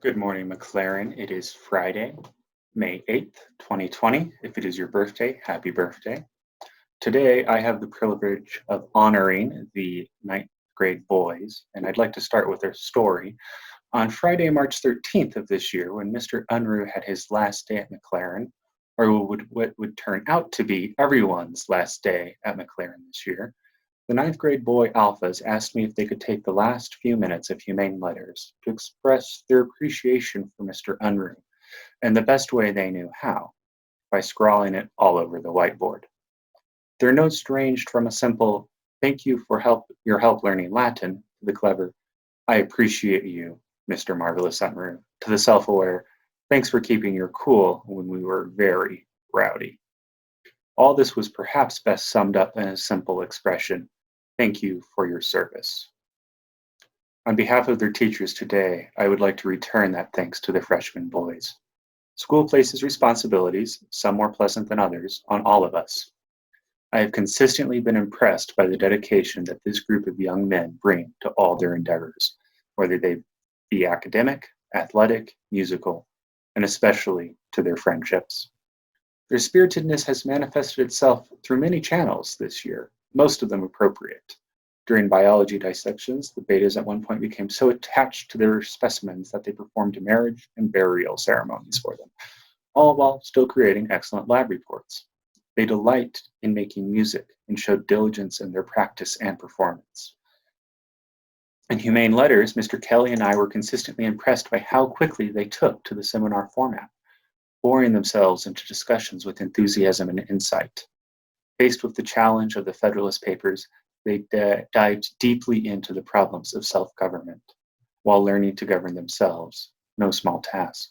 Good morning, MacLaren. It is Friday, May 8th, 2020. If it is your birthday, happy birthday. Today, I have the privilege of honoring the ninth grade boys, and I'd like to start with their story. On Friday, March 13th of this year, when Mr. Unruh had his last day at MacLaren, or what would turn out to be everyone's last day at MacLaren this year, the ninth grade boy alphas asked me if they could take the last few minutes of humane letters to express their appreciation for Mr. Unruh in the best way they knew how, by scrawling it all over the whiteboard. Their notes ranged from a simple "Thank you for your help learning Latin" to the clever "I appreciate you, Mr. Marvelous Unruh," to the self-aware "Thanks for keeping your cool when we were very rowdy." All this was perhaps best summed up in a simple expression: "Thank you for your service." On behalf of their teachers today, I would like to return that thanks to the freshman boys. School places responsibilities, some more pleasant than others, on all of us. I have consistently been impressed by the dedication that this group of young men bring to all their endeavors, whether they be academic, athletic, musical, and especially to their friendships. Their spiritedness has manifested itself through many channels this year, most of them appropriate. During biology dissections, the betas at one point became so attached to their specimens that they performed marriage and burial ceremonies for them, all while still creating excellent lab reports. They delight in making music and showed diligence in their practice and performance. In Humane Letters, Mr. Kelly and I were consistently impressed by how quickly they took to the seminar format, pouring themselves into discussions with enthusiasm and insight. Faced with the challenge of the Federalist Papers, they dived deeply into the problems of self-government, while learning to govern themselves, no small task.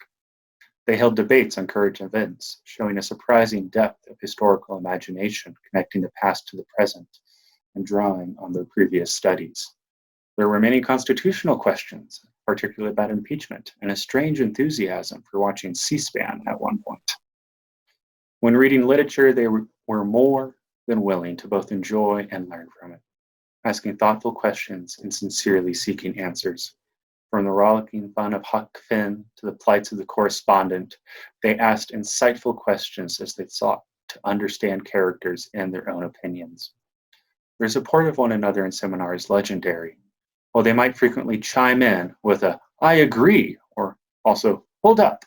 They held debates on current events, showing a surprising depth of historical imagination connecting the past to the present and drawing on their previous studies. There were many constitutional questions, particularly about impeachment, and a strange enthusiasm for watching C-SPAN at one point. When reading literature, they were more than willing to both enjoy and learn from it, asking thoughtful questions and sincerely seeking answers. From the rollicking fun of Huck Finn to the plights of the correspondent, they asked insightful questions as they sought to understand characters and their own opinions. Their support of one another in seminar is legendary. While they might frequently chime in with a "I agree" or also "hold up,"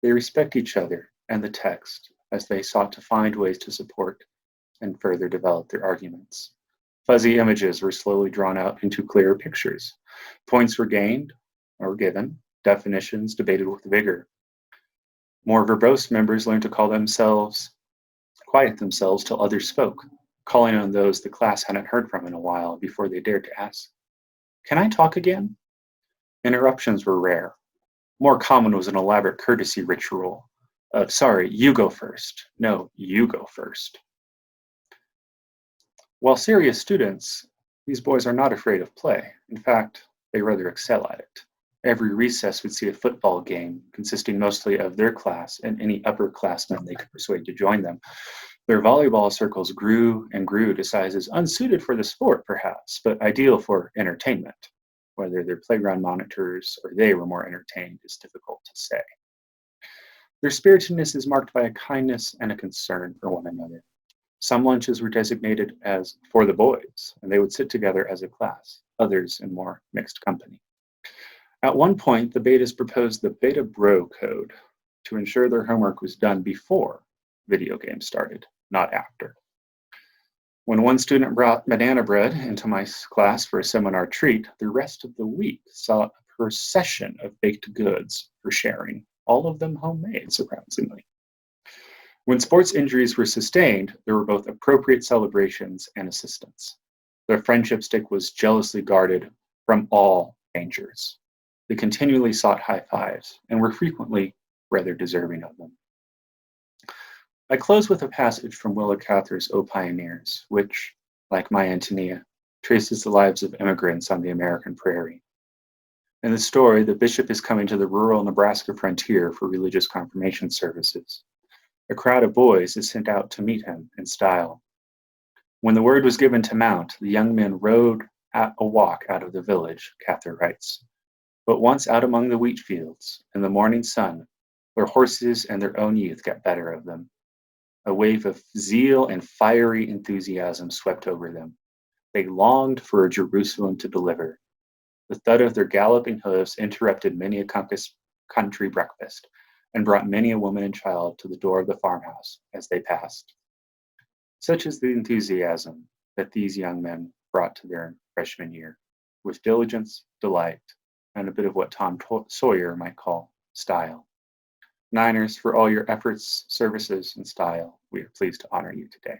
they respect each other and the text as they sought to find ways to support and further develop their arguments. Fuzzy images were slowly drawn out into clearer pictures. Points were gained or given, definitions debated with vigor. More verbose members learned to quiet themselves till others spoke, calling on those the class hadn't heard from in a while before they dared to ask, "Can I talk again?" Interruptions were rare. More common was an elaborate courtesy ritual of "Sorry, you go first." "No, you go first." While serious students, these boys are not afraid of play. In fact, they rather excel at it. Every recess would see a football game consisting mostly of their class and any upperclassmen they could persuade to join them. Their volleyball circles grew and grew to sizes unsuited for the sport, perhaps, but ideal for entertainment. Whether their playground monitors or they were more entertained is difficult to say. Their spiritedness is marked by a kindness and a concern for one another. Some lunches were designated as "for the boys," and they would sit together as a class, others in more mixed company. At one point, the betas proposed the Beta Bro Code to ensure their homework was done before video games started, not after. When one student brought banana bread into my class for a seminar treat, the rest of the week saw a procession of baked goods for sharing, all of them homemade, surprisingly. When sports injuries were sustained, there were both appropriate celebrations and assistance. Their friendship stick was jealously guarded from all dangers. They continually sought high fives and were frequently rather deserving of them. I close with a passage from Willa Cather's O Pioneers, which, like my Antonia, traces the lives of immigrants on the American prairie. In the story, the bishop is coming to the rural Nebraska frontier for religious confirmation services. A crowd of boys is sent out to meet him in style. When the word was given to mount, the young men rode at a walk out of the village, Cather writes. But once out among the wheat fields, in the morning sun, their horses and their own youth got better of them. A wave of zeal and fiery enthusiasm swept over them. They longed for a Jerusalem to deliver. The thud of their galloping hoofs interrupted many a country breakfast, and brought many a woman and child to the door of the farmhouse as they passed. Such is the enthusiasm that these young men brought to their freshman year, with diligence, delight, and a bit of what Tom Sawyer might call style. Niners, for all your efforts, services, and style, we are pleased to honor you today.